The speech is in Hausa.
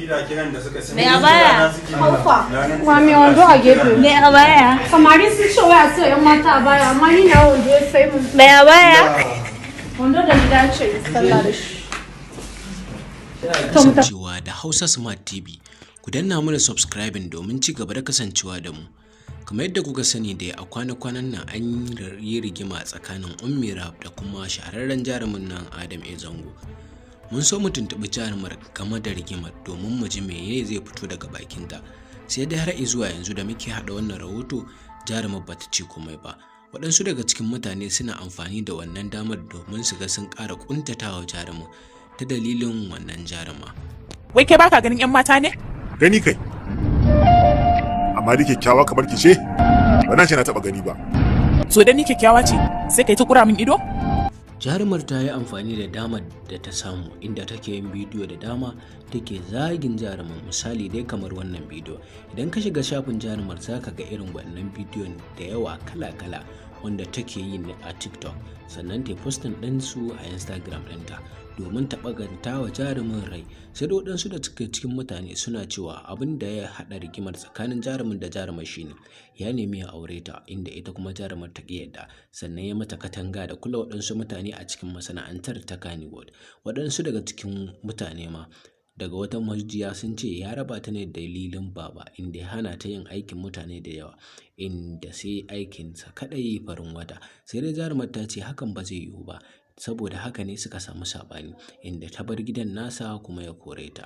Me a baya? Haufa. Mami wando a gefe. Me a baya? Samari sun ce waya sai yan mata a baya amma ni na wando ya sai mun. Me a baya? Wando da ni dace sallah da shi. Kasancewa da Hausa Smart TV, ku danna mana subscribing domin ci gaba da kasancewa da mu. Kamar yadda kuka sani dai a kwana-kwanan nan an yi rigima tsakanin Ummi Rap da kuma shahararren jarumin nan Adam A Zango. Mun so mu tuntuɓi jarumar game da rigimar domin mu ji meye zai fito daga bakinta. Sai dai har zuwa yanzu da muke haɗa wannan rahoto, jarumar bata ce komai ba. Waɗansu daga cikin mutane suna amfani da wannan damar domin su ga sun ƙara ƙuntatawa jarumin ta dalilin wannan jaruma. Wai kai baka ganin 'yan mata ne? Gani kai. Amma da kyakkyawa kamar ki ce, ba na ce na taɓa gani ba. So da ni kyakkyawa ce, sai kai ta kura min ido? Jarumar ta yi amfani da damar da ta samu inda take yin bidiyo da dama take zagin jaruman, misali dai kamar wannan bidiyo. Idan ka shiga shafin jarumar za ka ga irin wannan bidiyon da yawa kala-kala wanda take yi a TikTok, sannan ta postin ɗinsu a Instagram ɗinta domin ta ɓaganta wa jarumin rai. Sai da waɗansu da suke cikin mutane suna cewa abin da ya haɗa rigimar tsakanin jarumin da jarumar shine ya nemi ya aure ta, inda ita kuma jarumar ta ƙi yadda, sannan ya mata katanga da kula waɗansu mutane a cikin masana'antar ta Kannywood. Waɗansu daga cikin mutane ma daga wata majiya sun ce ya raba ta ne dalilin baba, inda ya hana ta yin aikin mutane da yawa, inda sai aikinsa kaɗai farin wata. Sai dai jarumar ta ce hakan ba zai yiwu ba, saboda haka ne suka samu saɓani, inda ta bar gidan nasa kuma ya kore ta.